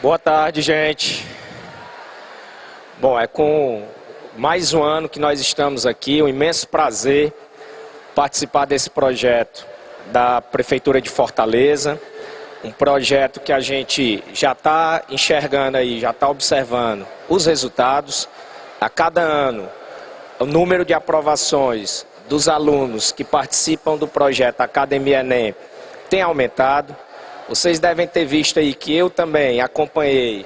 Boa tarde, gente. Bom, é com mais um ano que nós estamos aqui, um imenso prazer participar desse projeto da Prefeitura de Fortaleza, um projeto que a gente já está enxergando aí, já está observando os resultados. A cada ano, o número de aprovações dos alunos que participam do projeto Academia Enem tem aumentado. Vocês devem ter visto aí que eu também acompanhei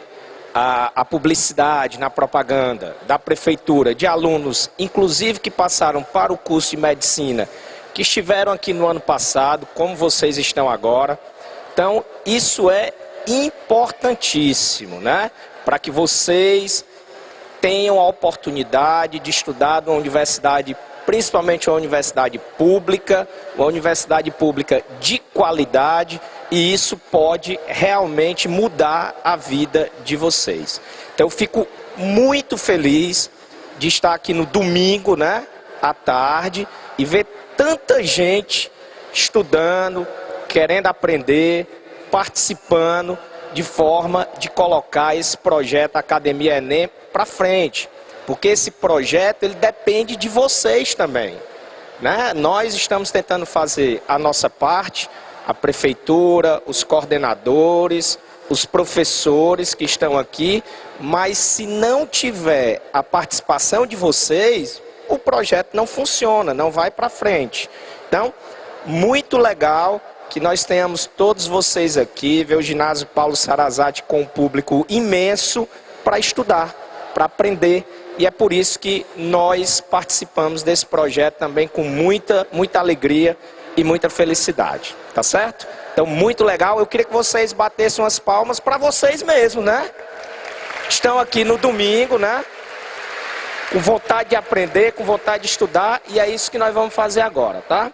a publicidade na propaganda da prefeitura de alunos, inclusive que passaram para o curso de medicina, que estiveram aqui no ano passado, como vocês estão agora. Então, isso é importantíssimo, né? Para que vocês tenham a oportunidade de estudar numa universidade, principalmente uma universidade pública de qualidade, e isso pode realmente mudar a vida de vocês. Então eu fico muito feliz de estar aqui no domingo, né, à tarde, e ver tanta gente estudando, querendo aprender, participando, de forma de colocar esse projeto Academia Enem para frente. Porque esse projeto, ele depende de vocês também, né? Nós estamos tentando fazer a nossa parte, a prefeitura, os coordenadores, os professores que estão aqui, mas se não tiver a participação de vocês, o projeto não funciona, não vai para frente. Então, muito legal que nós tenhamos todos vocês aqui, ver o ginásio Paulo Sarazate com um público imenso para estudar, para aprender. E é por isso que nós participamos desse projeto também com muita alegria e muita felicidade, tá certo? Então, muito legal. Eu queria que vocês batessem umas palmas para vocês mesmos, né? Estão aqui no domingo, né? Com vontade de aprender, com vontade de estudar, e é isso que nós vamos fazer agora, tá?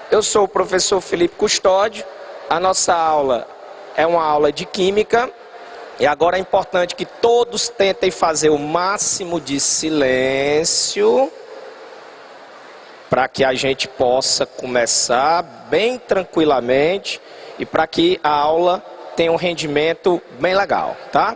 Eu sou o professor Felipe Custódio. A nossa aula é uma aula de Química. E agora é importante que todos tentem fazer o máximo de silêncio para que a gente possa começar bem tranquilamente e para que a aula tenha um rendimento bem legal, tá?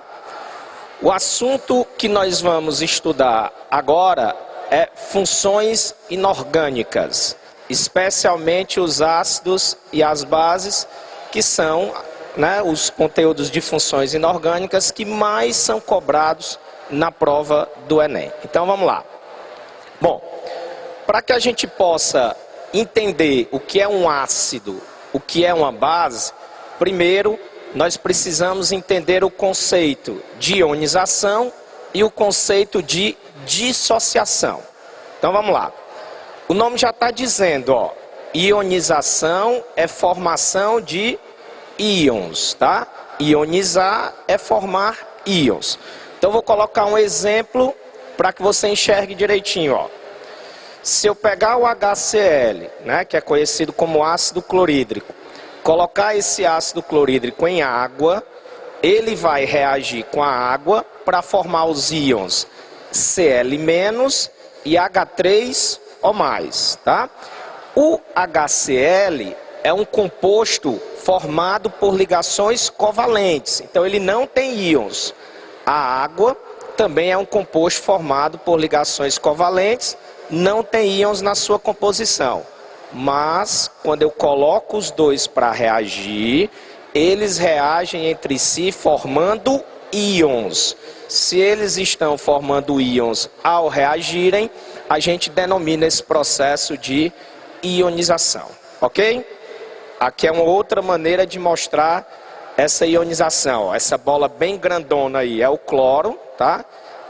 O assunto que nós vamos estudar agora é funções inorgânicas, especialmente os ácidos e as bases, que são, né, os conteúdos de funções inorgânicas que mais são cobrados na prova do Enem. Então vamos lá. Bom, para que a gente possa entender o que é um ácido, o que é uma base, primeiro nós precisamos entender o conceito de ionização e o conceito de dissociação. Então vamos lá. O nome já está dizendo, ó, ionização é formação de íons, tá? Ionizar é formar íons. Então eu vou colocar um exemplo para que você enxergue direitinho, ó. Se eu pegar o HCl, né, que é conhecido como ácido clorídrico, colocar esse ácido clorídrico em água, ele vai reagir com a água para formar os íons Cl- e H3O+, tá? O HCl é um composto formado por ligações covalentes, então ele não tem íons. A água também é um composto formado por ligações covalentes, não tem íons na sua composição. Mas, quando eu coloco os dois para reagir, eles reagem entre si formando íons. Se eles estão formando íons ao reagirem, a gente denomina esse processo de ionização, ok? Aqui é uma outra maneira de mostrar essa ionização. Essa bola bem grandona aí é o cloro, tá?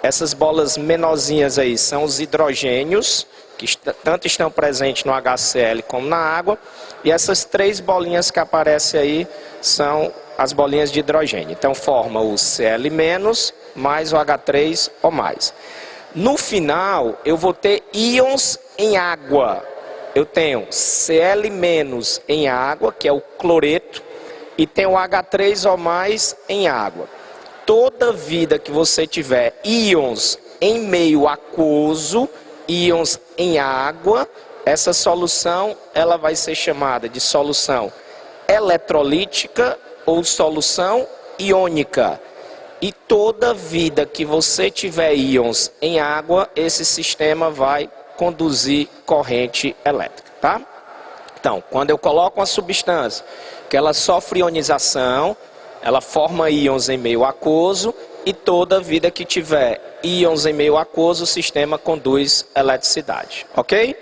Essas bolas menorzinhas aí são os hidrogênios, que tanto estão presentes no HCl como na água. E essas três bolinhas que aparecem aí são as bolinhas de hidrogênio. Então forma o Cl- mais o H3O+. No final, eu vou ter íons em água. Eu tenho Cl- em água, que é o cloreto, e tenho o H3O+ em água. Toda vida que você tiver íons em meio aquoso, íons em água, essa solução ela vai ser chamada de solução eletrolítica ou solução iônica. E toda vida que você tiver íons em água, esse sistema vai conduzir corrente elétrica, tá? Então, quando eu coloco uma substância que ela sofre ionização, ela forma íons em meio aquoso, e toda vida que tiver íons em meio aquoso, o sistema conduz eletricidade, ok?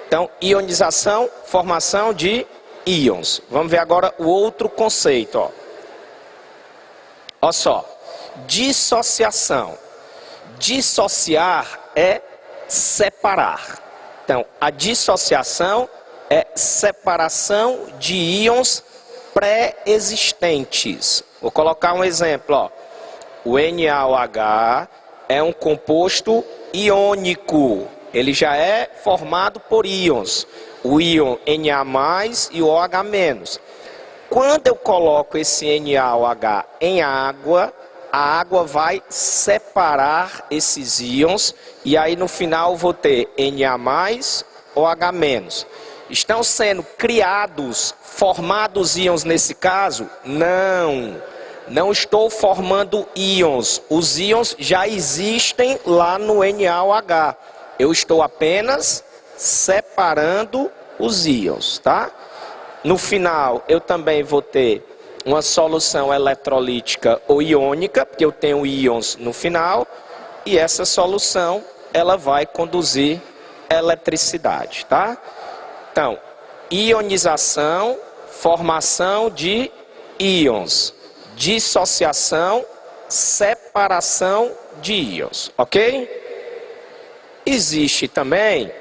Então, ionização, formação de íons. Vamos ver agora o outro conceito, ó. Olha só. Dissociação. Dissociar é separar. Então, a dissociação é separação de íons pré-existentes. Vou colocar um exemplo, ó. O NaOH é um composto iônico. Ele já é formado por íons. O íon Na+ e o OH-. Quando eu coloco esse NaOH em água, a água vai separar esses íons e aí no final vou ter Na+, OH-. Estão sendo criados, formados íons nesse caso? Não estou formando íons. Os íons já existem lá no NaOH. Eu estou apenas separando os íons, tá? No final, eu também vou ter uma solução eletrolítica ou iônica, porque eu tenho íons no final, e essa solução, ela vai conduzir eletricidade, tá? Então, ionização, formação de íons, dissociação, separação de íons, ok? Existe também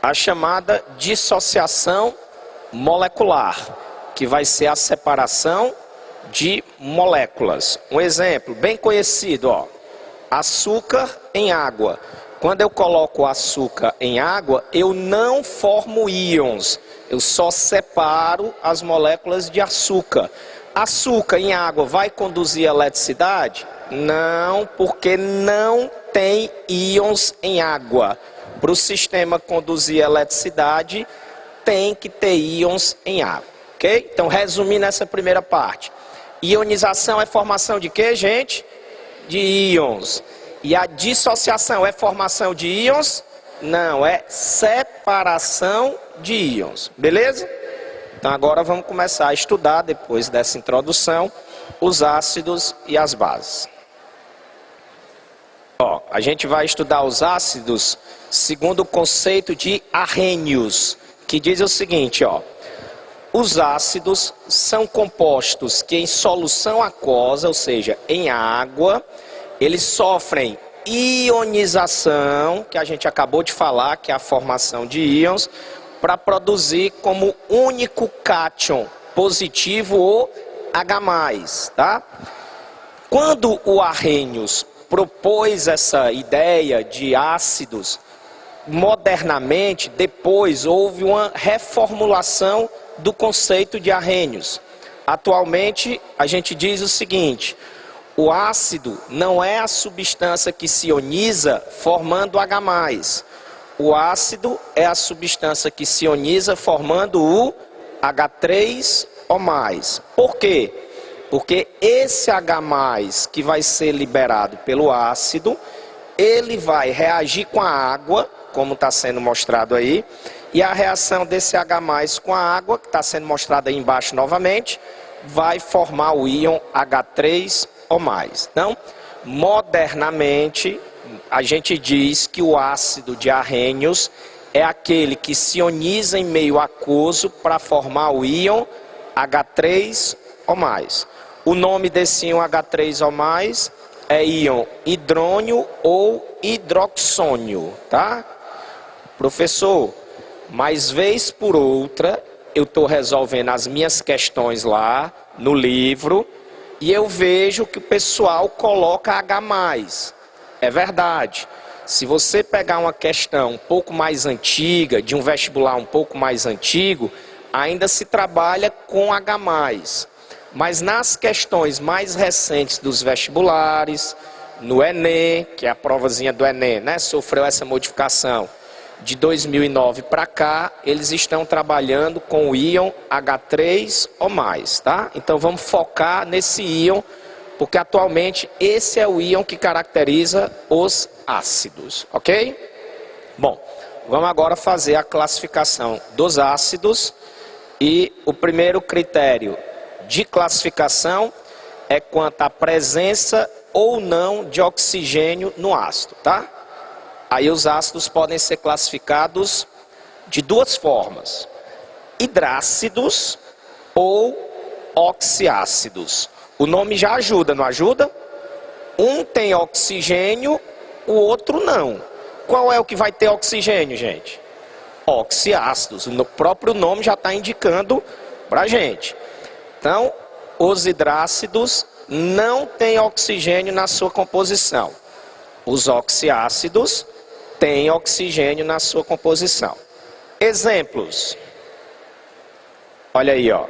a chamada dissociação molecular, que vai ser a separação de moléculas. Um exemplo bem conhecido, ó, açúcar em água. Quando eu coloco açúcar em água, eu não formo íons, eu só separo as moléculas de açúcar. Açúcar em água vai conduzir eletricidade? Não, porque não tem íons em água. Para o sistema conduzir eletricidade, tem que ter íons em água, ok? Então, resumindo essa primeira parte. Ionização é formação de quê, gente? De íons. E a dissociação é formação de íons? Não, é separação de íons, beleza? Então, agora vamos começar a estudar, depois dessa introdução, os ácidos e as bases. Ó, a gente vai estudar os ácidos segundo o conceito de Arrhenius, que diz o seguinte, ó. Os ácidos são compostos que em solução aquosa, ou seja, em água, eles sofrem ionização, que a gente acabou de falar, que é a formação de íons, para produzir como único cátion positivo o H+, tá? Quando o Arrhenius propôs essa ideia de ácidos, modernamente, depois houve uma reformulação do conceito de Arrhenius. Atualmente, a gente diz o seguinte: o ácido não é a substância que se ioniza formando H+. O ácido é a substância que se ioniza formando o H3O+. Por quê? Porque esse H+, que vai ser liberado pelo ácido, ele vai reagir com a água, como está sendo mostrado aí, e a reação desse H+ com a água, que está sendo mostrada aí embaixo novamente, vai formar o íon H3O+. Então, modernamente, a gente diz que o ácido de Arrhenius é aquele que se ioniza em meio aquoso para formar o íon H3O+. O nome desse íon H3O+, é íon hidrônio ou hidroxônio, tá? Professor, mas vez por outra, eu estou resolvendo as minhas questões lá no livro e eu vejo que o pessoal coloca H+. É verdade. Se você pegar uma questão um pouco mais antiga, de um vestibular um pouco mais antigo, ainda se trabalha com H+. Mas nas questões mais recentes dos vestibulares, no Enem, que é a provazinha do Enem, né, sofreu essa modificação de 2009 para cá, eles estão trabalhando com o íon H3O+, tá? Então vamos focar nesse íon porque atualmente esse é o íon que caracteriza os ácidos, ok? Bom, vamos agora fazer a classificação dos ácidos e o primeiro critério de classificação é quanto à presença ou não de oxigênio no ácido, tá? Aí os ácidos podem ser classificados de duas formas: hidrácidos ou oxiácidos. O nome já ajuda, não ajuda? Um tem oxigênio, o outro não. Qual é o que vai ter oxigênio, gente? Oxiácidos. O próprio nome já está indicando para a gente. Então, os hidrácidos não têm oxigênio na sua composição. Os oxiácidos têm oxigênio na sua composição. Exemplos. Olha aí, ó.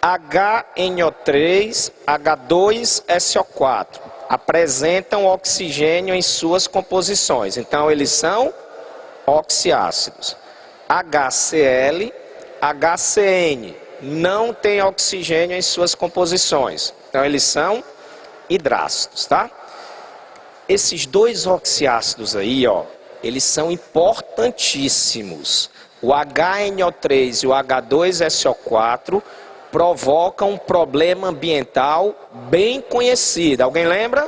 HNO3, H2SO4 apresentam oxigênio em suas composições. Então, eles são oxiácidos. HCl, HCN não tem oxigênio em suas composições. Então, eles são hidrácidos, tá? Esses dois oxiácidos aí, ó, eles são importantíssimos. O HNO3 e o H2SO4 provocam um problema ambiental bem conhecido. Alguém lembra?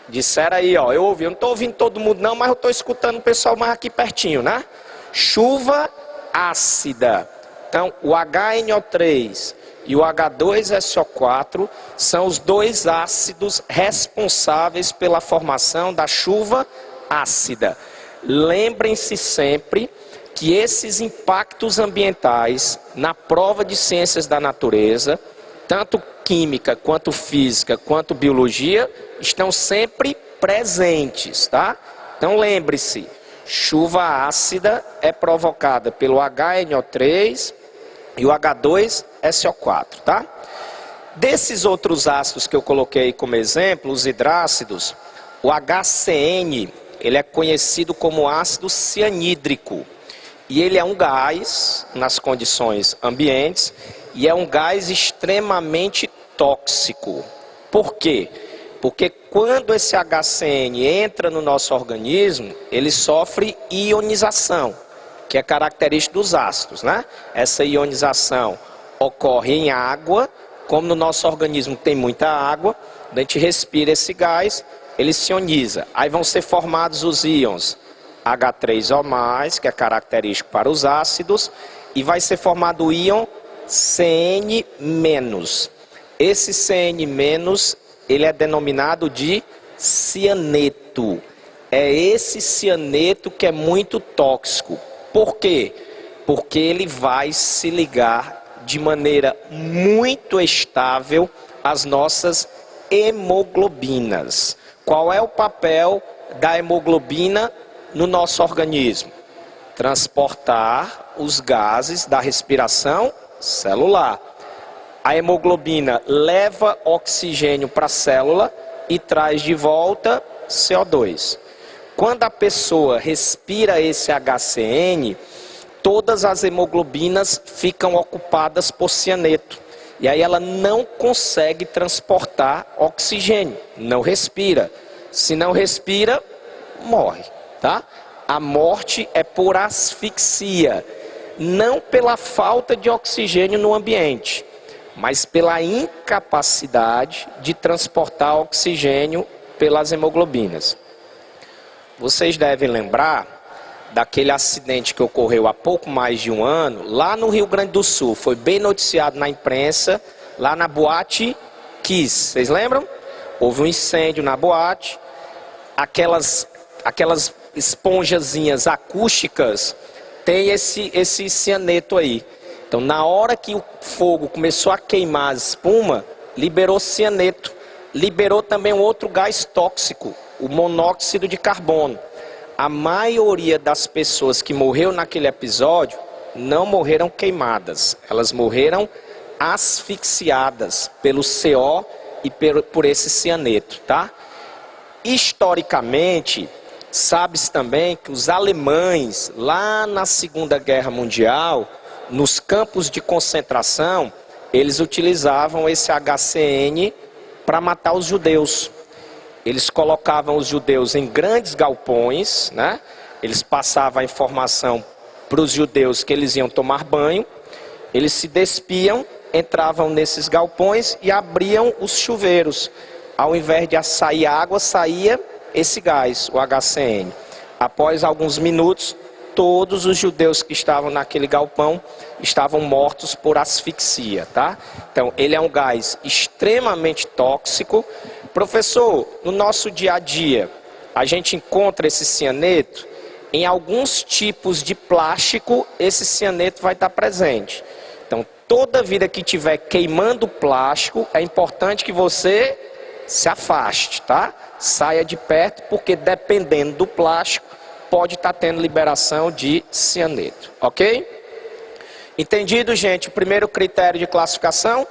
Disseram aí, ó, eu ouvi, eu não estou ouvindo todo mundo não, mas eu estou escutando o pessoal mais aqui pertinho, né? Chuva ácida. Então, o HNO3 e o H2SO4 são os dois ácidos responsáveis pela formação da chuva ácida. Lembrem-se sempre que esses impactos ambientais na prova de ciências da natureza, tanto química, quanto física, quanto biologia, estão sempre presentes, tá? Então lembre-se, chuva ácida é provocada pelo HNO3 e o H2SO4, tá? Desses outros ácidos que eu coloquei como exemplo, os hidrácidos, o HCN, ele é conhecido como ácido cianídrico. E ele é um gás nas condições ambientes e é um gás extremamente tóxico. Por quê? Porque quando esse HCN entra no nosso organismo, ele sofre ionização, que é característica dos ácidos, né? Essa ionização ocorre em água, como no nosso organismo tem muita água, a gente respira esse gás, ele se ioniza. Aí vão ser formados os íons H3O+, que é característico para os ácidos, e vai ser formado o íon CN-. Esse CN-, ele é denominado de cianeto. É esse cianeto que é muito tóxico. Por quê? Porque ele vai se ligar de maneira muito estável às nossas hemoglobinas. Qual é o papel da hemoglobina no nosso organismo? Transportar os gases da respiração celular. A hemoglobina leva oxigênio para a célula e traz de volta CO2. Quando a pessoa respira esse HCN, todas as hemoglobinas ficam ocupadas por cianeto. E aí ela não consegue transportar oxigênio, não respira. Se não respira, morre, tá? A morte é por asfixia, não pela falta de oxigênio no ambiente, mas pela incapacidade de transportar oxigênio pelas hemoglobinas. Vocês devem lembrar daquele acidente que ocorreu há pouco mais de um ano, lá no Rio Grande do Sul. Foi bem noticiado na imprensa, lá na boate Kiss. Vocês lembram? Houve um incêndio na boate, aquelas esponjazinhas acústicas tem esse cianeto aí. Então, na hora que o fogo começou a queimar a espuma, liberou cianeto. Liberou também um outro gás tóxico, o monóxido de carbono. A maioria das pessoas que morreu naquele episódio não morreram queimadas. Elas morreram asfixiadas pelo CO e por esse cianeto, tá? Historicamente, sabe-se também que os alemães, lá na Segunda Guerra Mundial, nos campos de concentração, eles utilizavam esse HCN para matar os judeus. Eles colocavam os judeus em grandes galpões, né? Eles passavam a informação para os judeus que eles iam tomar banho, eles se despiam, entravam nesses galpões e abriam os chuveiros. Ao invés de sair água, saía esse gás, o HCN. Após alguns minutos, todos os judeus que estavam naquele galpão estavam mortos por asfixia, tá? Então, ele é um gás extremamente tóxico. Professor, no nosso dia a dia, a gente encontra esse cianeto em alguns tipos de plástico, esse cianeto vai estar presente. Então, toda vida que estiver queimando plástico, é importante que você se afaste, tá? Saia de perto, porque dependendo do plástico, pode estar tendo liberação de cianeto, ok? Entendido, gente? O primeiro critério de classificação: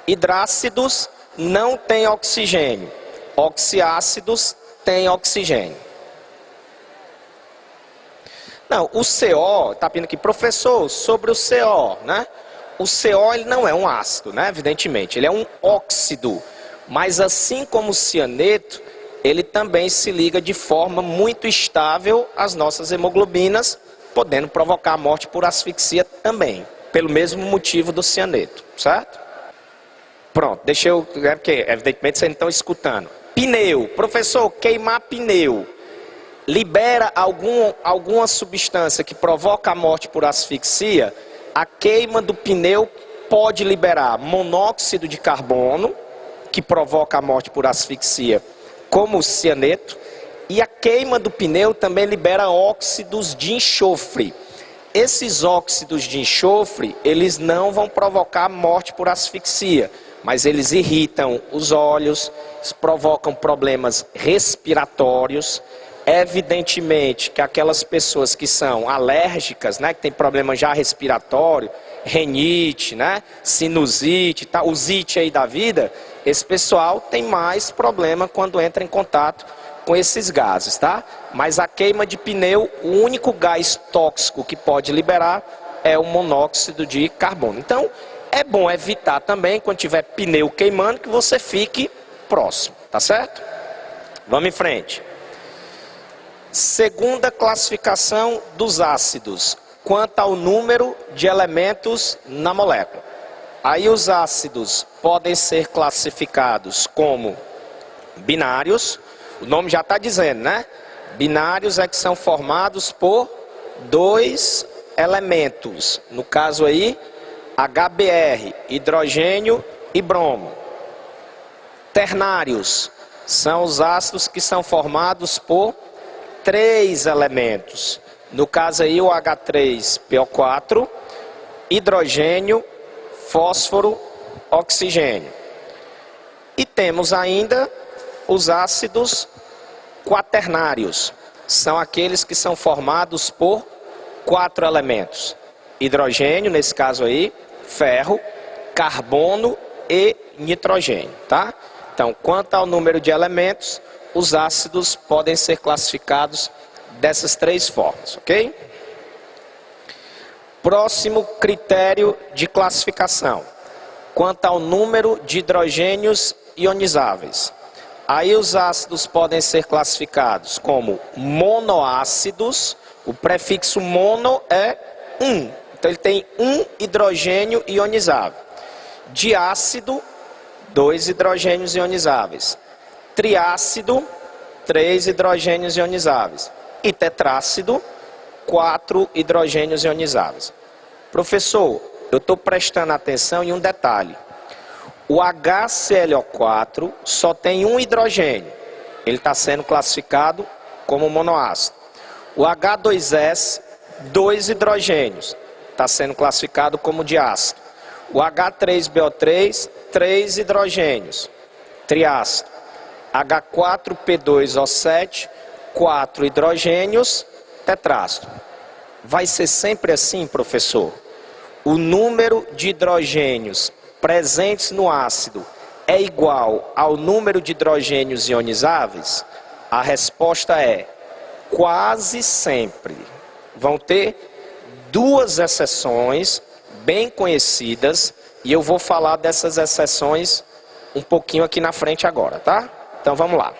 hidrácidos não têm oxigênio, oxiácidos têm oxigênio. Não, o CO, está pedindo aqui, professor, sobre o CO, né? O CO ele não é um ácido, né? Evidentemente, ele é um óxido. Mas assim como o cianeto, ele também se liga de forma muito estável às nossas hemoglobinas, podendo provocar a morte por asfixia também, pelo mesmo motivo do cianeto, certo? Pronto, deixa eu... porque evidentemente vocês não estão escutando. Pneu, professor, queimar pneu libera alguma substância que provoca a morte por asfixia? A queima do pneu pode liberar monóxido de carbono, que provoca a morte por asfixia, como o cianeto, e a queima do pneu também libera óxidos de enxofre. Esses óxidos de enxofre, eles não vão provocar morte por asfixia, mas eles irritam os olhos, provocam problemas respiratórios. Evidentemente que aquelas pessoas que são alérgicas, né, que tem problema já respiratório, renite, né, sinusite, tá, usite aí da vida, esse pessoal tem mais problema quando entra em contato com esses gases, tá? Mas a queima de pneu, o único gás tóxico que pode liberar é o monóxido de carbono. Então, é bom evitar também, quando tiver pneu queimando, que você fique próximo, tá certo? Vamos em frente. Segunda classificação dos ácidos, quanto ao número de elementos na molécula. Aí os ácidos podem ser classificados como binários, o nome já está dizendo, né? Binários é que são formados por dois elementos, no caso aí, HBr, hidrogênio e bromo. Ternários são os ácidos que são formados por três elementos, no caso aí o H3PO4, hidrogênio, fósforo, oxigênio. E temos ainda os ácidos quaternários, são aqueles que são formados por quatro elementos, hidrogênio, nesse caso aí, ferro, carbono e nitrogênio, tá? Então, quanto ao número de elementos, os ácidos podem ser classificados dessas três formas, ok? Próximo critério de classificação, quanto ao número de hidrogênios ionizáveis. Aí os ácidos podem ser classificados como monoácidos, o prefixo mono é 1, então ele tem um hidrogênio ionizável. Diácido, 2 hidrogênios ionizáveis. Triácido, 3 hidrogênios ionizáveis. E tetrácido, 4 hidrogênios ionizáveis. Professor, eu estou prestando atenção em um detalhe. O HClO4 só tem um hidrogênio. Ele está sendo classificado como monoácido. O H2S, 2 hidrogênios. Está sendo classificado como diácido. O H3BO3, 3 hidrogênios. Triácido. H4P2O7, 4 hidrogênios, tetrácido. Vai ser sempre assim, professor? O número de hidrogênios presentes no ácido é igual ao número de hidrogênios ionizáveis? A resposta é quase sempre. Vão ter duas exceções bem conhecidas e eu vou falar dessas exceções um pouquinho aqui na frente agora, tá? Então vamos lá.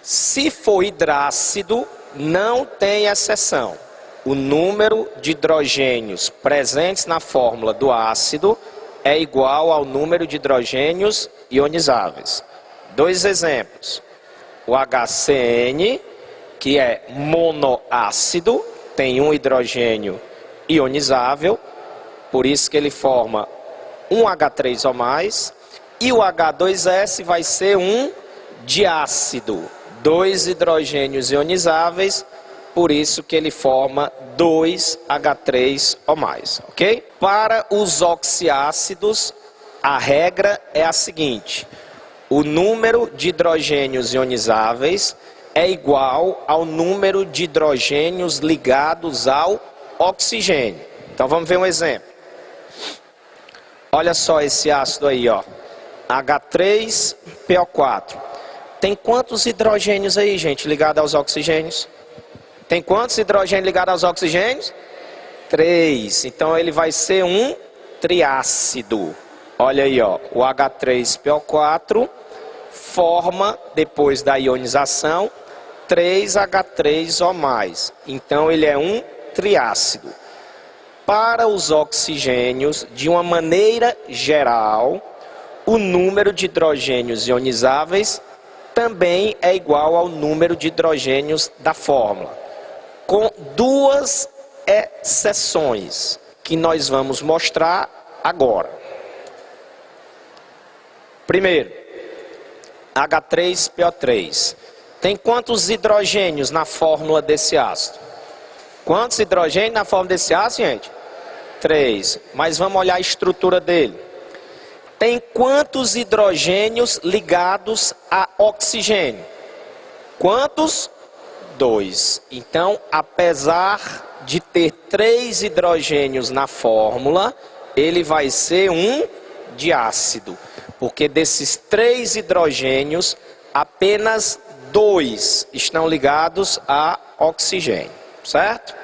Se for hidrácido, não tem exceção. O número de hidrogênios presentes na fórmula do ácido é igual ao número de hidrogênios ionizáveis. Dois exemplos. O HCN, que é monoácido, tem um hidrogênio ionizável, por isso que ele forma um H3O+, e o H2S vai ser um diácido, dois hidrogênios ionizáveis, por isso que ele forma 2H3O+, ok? Para os oxiácidos, a regra é a seguinte: o número de hidrogênios ionizáveis é igual ao número de hidrogênios ligados ao oxigênio. Então vamos ver um exemplo. Olha só esse ácido aí, ó, H3PO4. Tem quantos hidrogênios aí, gente, ligados aos oxigênios? Tem quantos hidrogênios ligados aos oxigênios? 3. Então ele vai ser um triácido. Olha aí, ó, o H3PO4 forma, depois da ionização, 3H3O+. Então ele é um triácido. Para os oxigênios, de uma maneira geral, o número de hidrogênios ionizáveis também é igual ao número de hidrogênios da fórmula, com duas exceções que nós vamos mostrar agora. Primeiro, H3PO3. Tem quantos hidrogênios na fórmula desse ácido? Quantos hidrogênios na fórmula desse ácido, gente? 3. Mas vamos olhar a estrutura dele. Tem quantos hidrogênios ligados a oxigênio? Quantos? 2. Então, apesar de ter 3 hidrogênios na fórmula, ele vai ser um diácido. Porque desses 3 hidrogênios, apenas 2 estão ligados a oxigênio, certo?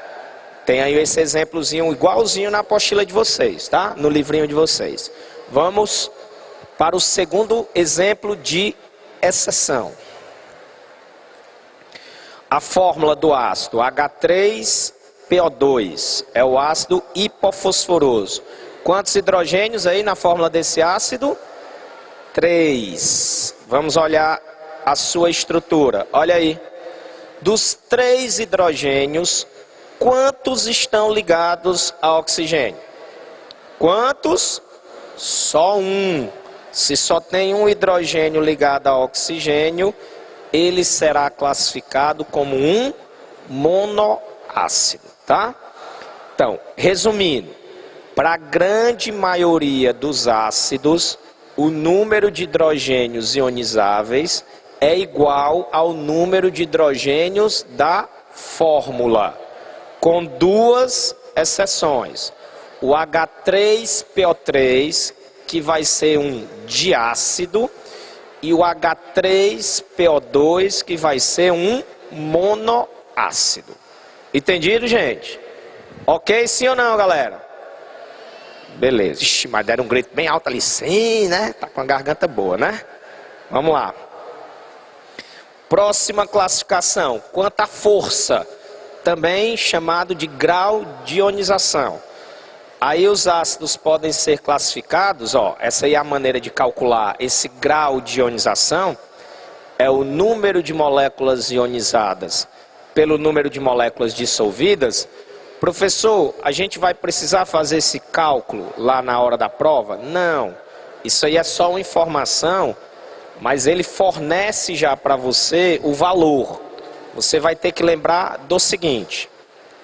Tem aí esse exemplozinho igualzinho na apostila de vocês, tá? No livrinho de vocês. Vamos para o segundo exemplo de exceção. A fórmula do ácido H3PO2 é o ácido hipofosforoso. Quantos hidrogênios aí na fórmula desse ácido? 3. Vamos olhar a sua estrutura. Olha aí. Dos 3 hidrogênios, quantos estão ligados a oxigênio? Quantos? Só um. Se só tem um hidrogênio ligado a oxigênio, ele será classificado como um monoácido, tá? Então, resumindo, para a grande maioria dos ácidos, o número de hidrogênios ionizáveis é igual ao número de hidrogênios da fórmula, com duas exceções. O H3PO3, que vai ser um diácido, e o H3PO2, que vai ser um monoácido. Entendido, gente? Ok, sim ou não, galera? Beleza. Ixi, mas deram um grito bem alto ali, sim, né? Tá com a garganta boa, né? Vamos lá. Próxima classificação, quanto à força, também chamado de grau de ionização. Aí os ácidos podem ser classificados, ó, essa aí é a maneira de calcular esse grau de ionização, é o número de moléculas ionizadas pelo número de moléculas dissolvidas. Professor, a gente vai precisar fazer esse cálculo lá na hora da prova? Não, isso aí é só uma informação, mas ele fornece já para você o valor. Você vai ter que lembrar do seguinte: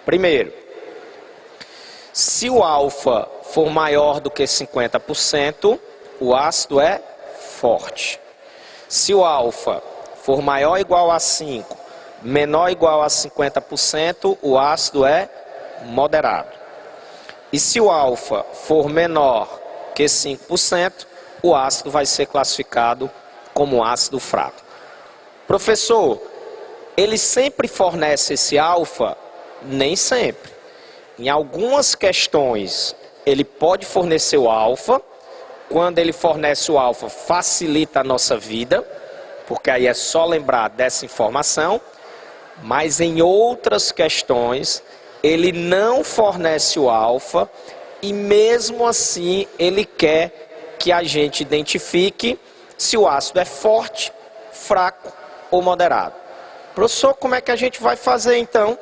primeiro, se o alfa for maior do que 50%, o ácido é forte. Se o alfa for maior ou igual a 5, menor ou igual a 50%, o ácido é moderado. E se o alfa for menor que 5%, o ácido vai ser classificado como ácido fraco. Professor, ele sempre fornece esse alfa? Nem sempre. Em algumas questões, ele pode fornecer o alfa, quando ele fornece o álfa, facilita a nossa vida, porque aí é só lembrar dessa informação, mas em outras questões, ele não fornece o álfa, e mesmo assim ele quer que a gente identifique se o ácido é forte, fraco ou moderado. Professor, como é que a gente vai fazer então?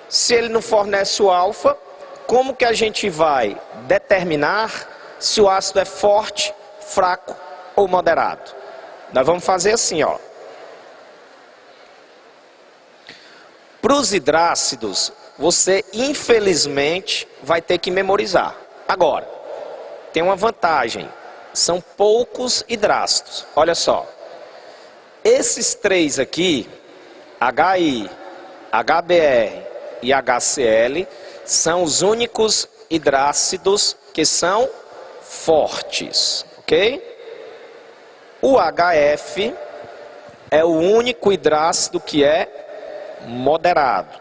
Se ele não fornece o álfa, como que a gente vai determinar se o ácido é forte, fraco ou moderado? Nós vamos fazer assim, ó. Para os hidrácidos, você infelizmente vai ter que memorizar. Agora, tem uma vantagem, são poucos hidrácidos. Olha só, esses três aqui, HI, HBr e HCl, são os únicos hidrácidos que são fortes, ok? O HF é o único hidrácido que é moderado.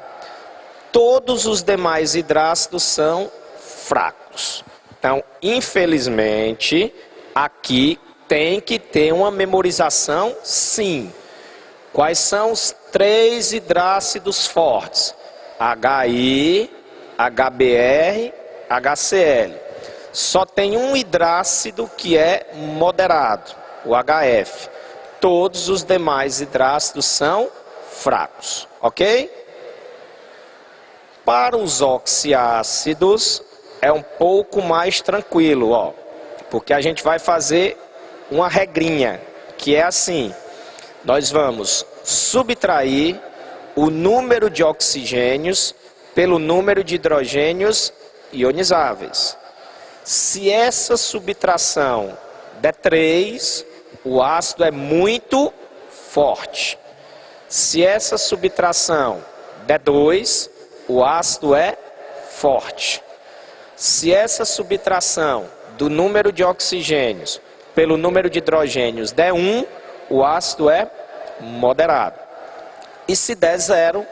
Todos os demais hidrácidos são fracos. Então, infelizmente, aqui tem que ter uma memorização, sim. Quais são os três hidrácidos fortes? HI, HBr, HCl. Só tem um hidrácido que é moderado, o HF. Todos os demais hidrácidos são fracos, ok? Para os oxiácidos é um pouco mais tranquilo, ó, porque a gente vai fazer uma regrinha, que é assim: nós vamos subtrair o número de oxigênios pelo número de hidrogênios ionizáveis. Se essa subtração der 3, o ácido é muito forte. Se essa subtração der 2, o ácido é forte. Se essa subtração do número de oxigênios pelo número de hidrogênios der 1, o ácido é moderado. E se der 0,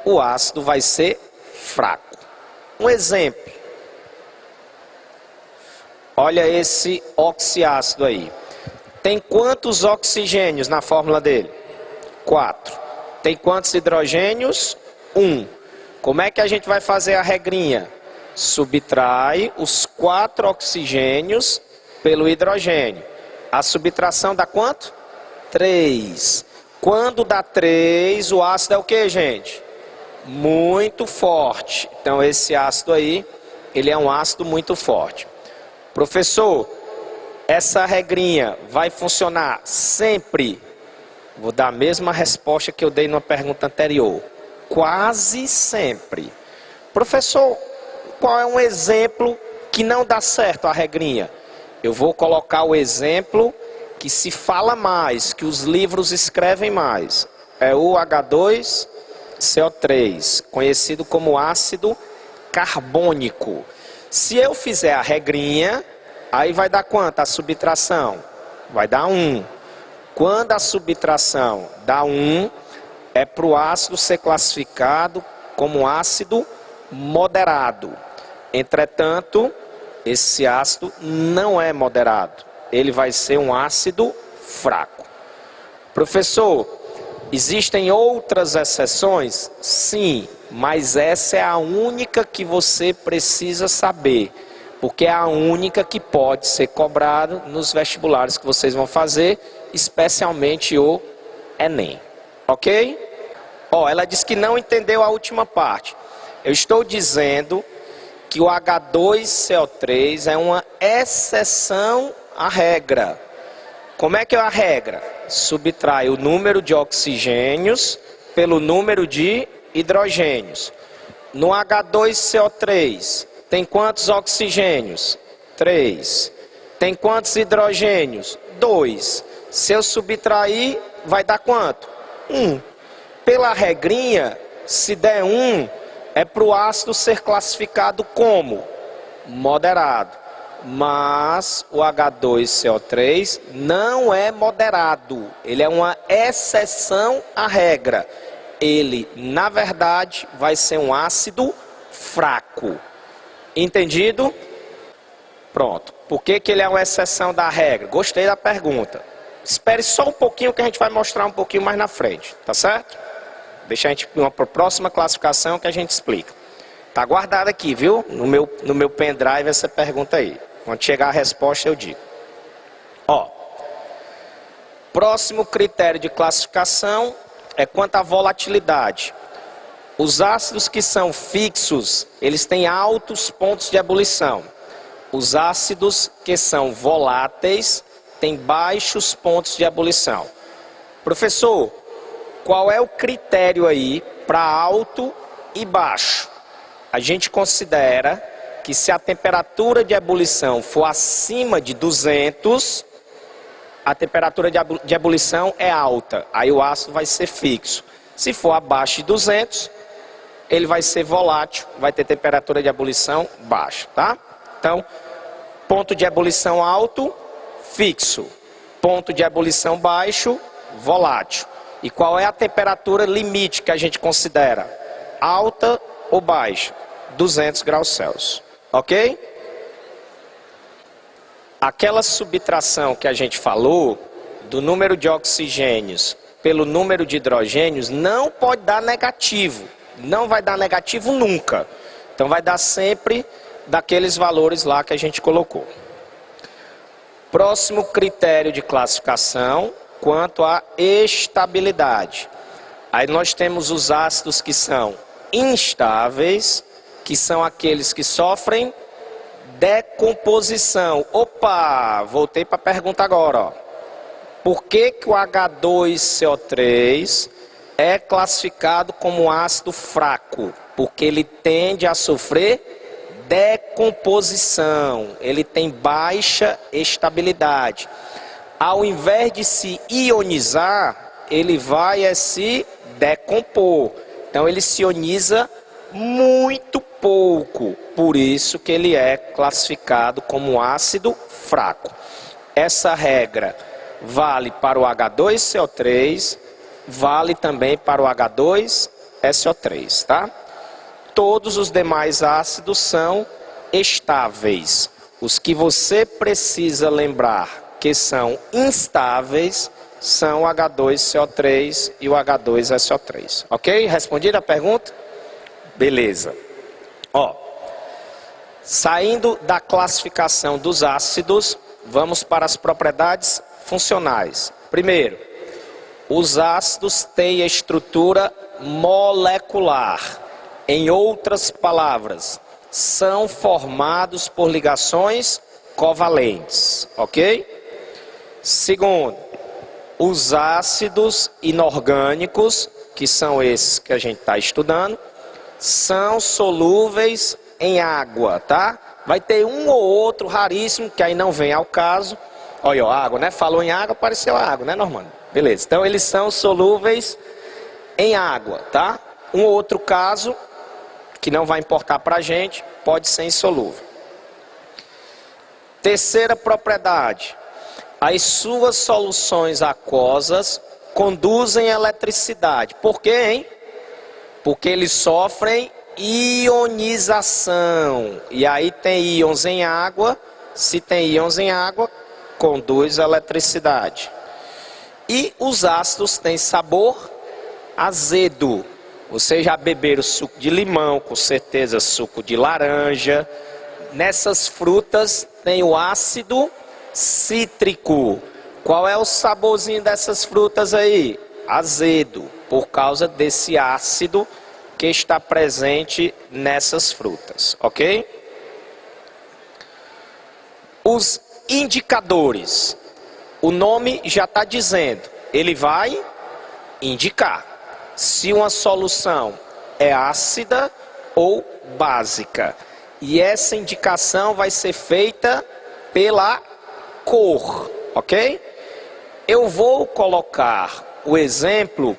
o ácido vai ser fraco. Um exemplo. Olha esse oxiácido aí. Tem quantos oxigênios na fórmula dele? 4. Tem quantos hidrogênios? 1. Como é que a gente vai fazer a regrinha? Subtrai os 4 oxigênios pelo hidrogênio. A subtração dá quanto? 3. Quando dá 3, o ácido é o que, gente? Muito forte. Então esse ácido aí, ele é um ácido muito forte. Professor, essa regrinha vai funcionar sempre? Vou dar a mesma resposta que eu dei numa pergunta anterior. Quase sempre. Professor, qual é um exemplo que não dá certo a regrinha? Eu vou colocar o exemplo que se fala mais, que os livros escrevem mais. É o H2CO3, conhecido como ácido carbônico. Se eu fizer a regrinha, aí vai dar quanto a subtração? Vai dar 1. Quando a subtração dá 1, é para o ácido ser classificado como ácido moderado. Entretanto, esse ácido não é moderado. Ele vai ser um ácido fraco. Professor, existem outras exceções? Sim, mas essa é a única que você precisa saber, porque é a única que pode ser cobrada nos vestibulares que vocês vão fazer, especialmente o Enem. Ok? Ó, ela disse que não entendeu a última parte. Eu estou dizendo que o H2CO3 é uma exceção à regra. Como é que é a regra? Subtrai o número de oxigênios pelo número de hidrogênios. No H2CO3, tem quantos oxigênios? 3. Tem quantos hidrogênios? 2. Se eu subtrair, vai dar quanto? 1. Pela regrinha, se der 1, é para o ácido ser classificado como moderado. Mas o H2CO3 não é moderado. Ele é uma exceção à regra. Ele, na verdade, vai ser um ácido fraco. Entendido? Pronto. Por que que ele é uma exceção da regra? Gostei da pergunta. Espere só um pouquinho que a gente vai mostrar um pouquinho mais na frente, tá certo? Deixa a gente ir para a próxima classificação que a gente explica. Tá guardado aqui, viu? No meu pendrive essa pergunta aí. Quando chegar a resposta eu digo. Ó, próximo critério de classificação é quanto à volatilidade. Os ácidos que são fixos, eles têm altos pontos de ebulição. Os ácidos que são voláteis têm baixos pontos de ebulição. Professor, qual é o critério aí para alto e baixo? A gente considera que se a temperatura de ebulição for acima de 200, a temperatura de ebulição é alta, aí o ácido vai ser fixo. Se for abaixo de 200, ele vai ser volátil, vai ter temperatura de ebulição baixa, tá? Então, ponto de ebulição alto, fixo. Ponto de ebulição baixo, volátil. E qual é a temperatura limite que a gente considera? Alta ou baixa? 200 graus Celsius. Ok? Aquela subtração que a gente falou, do número de oxigênios pelo número de hidrogênios, não pode dar negativo. Não vai dar negativo nunca. Então vai dar sempre daqueles valores lá que a gente colocou. Próximo critério de classificação, quanto à estabilidade. Aí nós temos os ácidos que são instáveis, que são aqueles que sofrem decomposição. Opa, voltei para a pergunta agora. Ó. Por que que o H2CO3 é classificado como ácido fraco? Porque ele tende a sofrer decomposição, ele tem baixa estabilidade. Ao invés de se ionizar, ele vai se decompor. Então ele se ioniza muito pouco, por isso que ele é classificado como ácido fraco. Essa regra vale para o H2CO3, vale também para o H2SO3, tá? Todos os demais ácidos são estáveis. Os que você precisa lembrar que são instáveis são o H2CO3 e o H2SO3. Ok? Respondida a pergunta? Beleza. Ó, saindo da classificação dos ácidos, vamos para as propriedades funcionais. Primeiro, os ácidos têm estrutura molecular. Em outras palavras, são formados por ligações covalentes, ok? Segundo, os ácidos inorgânicos, que são esses que a gente está estudando, são solúveis em água, tá? Vai ter um ou outro raríssimo, que aí não vem ao caso. Olha, ó, água, né? Falou em água, apareceu água, né, Normando? Beleza, então eles são solúveis em água, tá? Um ou outro caso, que não vai importar para a gente, pode ser insolúvel. Terceira propriedade, as suas soluções aquosas conduzem eletricidade. Por quê, hein? Porque eles sofrem ionização. E aí tem íons em água, se tem íons em água, conduz eletricidade. E os ácidos têm sabor azedo. Vocês já beberam suco de limão, com certeza suco de laranja. Nessas frutas tem o ácido cítrico. Qual é o saborzinho dessas frutas aí? Azedo, por causa desse ácido que está presente nessas frutas, ok? Os indicadores. O nome já está dizendo, ele vai indicar se uma solução é ácida ou básica. E essa indicação vai ser feita pela cor, ok? Eu vou colocar o exemplo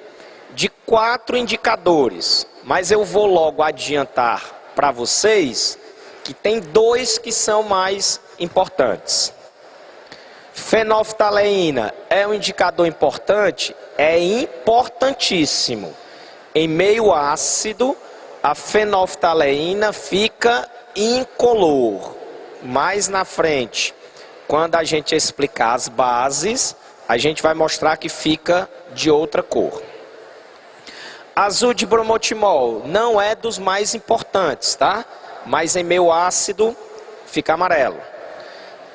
de 4 indicadores, mas eu vou logo adiantar para vocês que tem 2 que são mais importantes. Fenolftaleína é um indicador importante? É importantíssimo. Em meio ácido, a fenolftaleína fica incolor. mais na frente, quando a gente explicar as bases, a gente vai mostrar que fica de outra cor. Azul de bromotimol não é dos mais importantes, tá? Mas em meio ácido fica amarelo.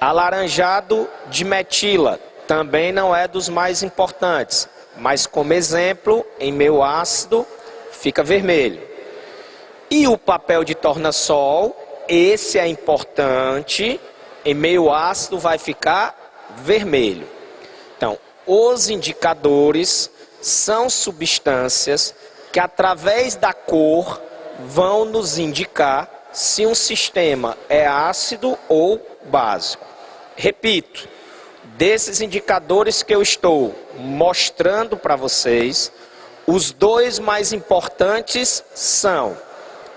Alaranjado de metila também não é dos mais importantes, mas como exemplo, em meio ácido fica vermelho. E o papel de tornassol, esse é importante, em meio ácido vai ficar vermelho. Então, os indicadores são substâncias que através da cor vão nos indicar se um sistema é ácido ou básico. Repito, desses indicadores que eu estou mostrando para vocês, os dois mais importantes são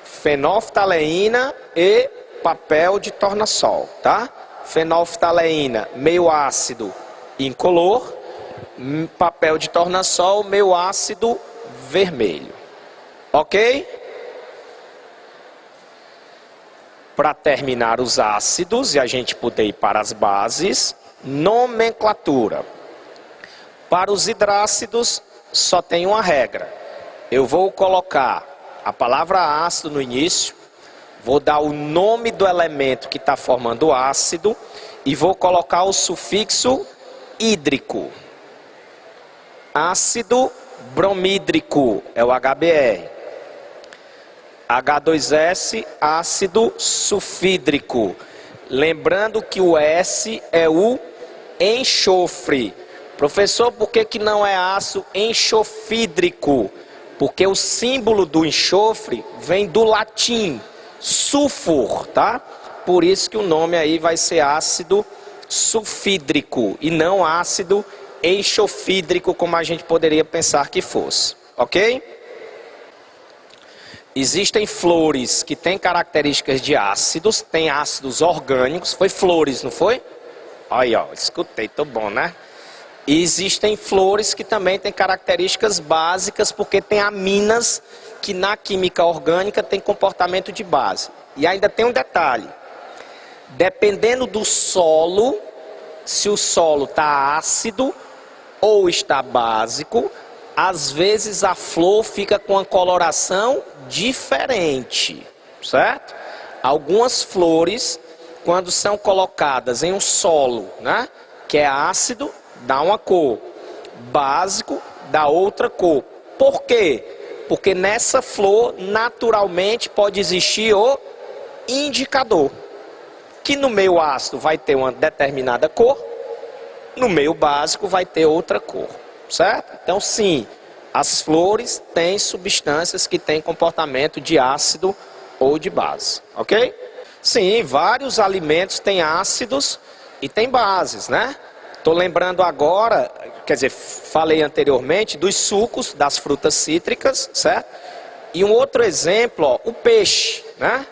fenolftaleína e papel de tornassol, tá? Fenolftaleína, meio ácido incolor, papel de tornassol, meio ácido vermelho. Ok? Para terminar os ácidos e a gente poder ir para as bases, nomenclatura. Para os hidrácidos, só tem uma regra. Eu vou colocar a palavra ácido no início, vou dar o nome do elemento que está formando o ácido e vou colocar o sufixo hídrico. Ácido bromídrico é o HBr. H2S, ácido sulfídrico. Lembrando que o S é o enxofre. Professor, por que não é ácido enxofídrico? Porque o símbolo do enxofre vem do latim, sulfur, tá? Por isso que o nome aí vai ser ácido sulfídrico e não ácido enxofídrico, como a gente poderia pensar que fosse, ok? Existem flores que têm características de ácidos, tem ácidos orgânicos, foi flores, não foi? Aí, ó, escutei, tô bom, né? E existem flores que também têm características básicas, porque tem aminas que na química orgânica tem comportamento de base. E ainda tem um detalhe, dependendo do solo, se o solo está ácido ou está básico, às vezes a flor fica com uma coloração diferente, certo? Algumas flores, quando são colocadas em um solo, né, que é ácido, dá uma cor, básico, dá outra cor. Por quê? Porque nessa flor, naturalmente, pode existir o indicador, que no meio ácido vai ter uma determinada cor, no meio básico vai ter outra cor. Certo? Então, sim, as flores têm substâncias que têm comportamento de ácido ou de base, ok? Sim, vários alimentos têm ácidos e têm bases, né? Estou lembrando agora, quer dizer, falei anteriormente dos sucos das frutas cítricas, certo? E um outro exemplo, ó, o peixe, né?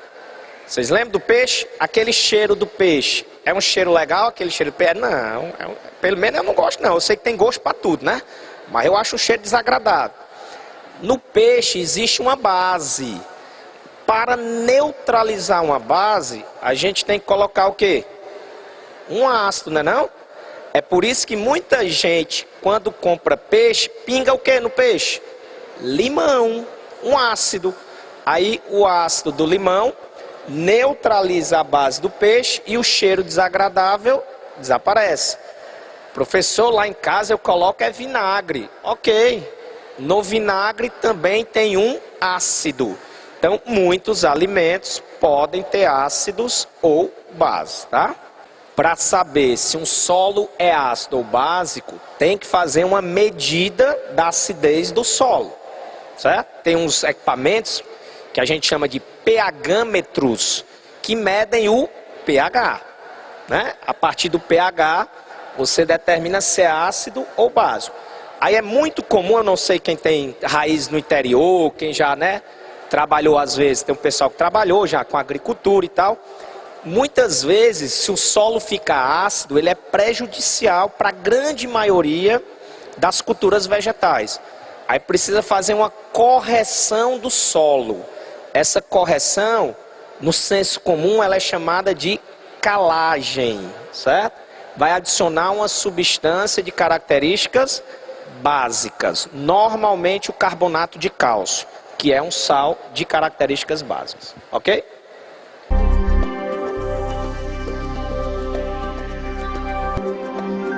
Vocês lembram do peixe? Aquele cheiro do peixe. É um cheiro legal, aquele cheiro de peixe? Não, pelo menos eu não gosto não. Eu sei que tem gosto para tudo, né? Mas eu acho o cheiro desagradável. No peixe existe uma base. Para neutralizar uma base, a gente tem que colocar o quê? Um ácido, não é não? É por isso que muita gente, quando compra peixe, pinga o quê no peixe? Limão, um ácido. Aí o ácido do limão neutraliza a base do peixe e o cheiro desagradável desaparece. Professor, lá em casa eu coloco é vinagre. Ok, no vinagre também tem um ácido. Então, muitos alimentos podem ter ácidos ou bases, tá? Para saber se um solo é ácido ou básico, tem que fazer uma medida da acidez do solo, certo? Tem uns equipamentos que a gente chama de pH-metros, que medem o pH, né? A partir do pH, você determina se é ácido ou básico. Aí é muito comum, eu não sei quem tem raiz no interior, quem já, né, trabalhou às vezes, tem um pessoal que trabalhou já com agricultura e tal. Muitas vezes, se o solo fica ácido, ele é prejudicial para a grande maioria das culturas vegetais. Aí precisa fazer uma correção do solo. Essa correção, no senso comum, ela é chamada de calagem, certo? Vai adicionar uma substância de características básicas, normalmente o carbonato de cálcio, que é um sal de características básicas, ok?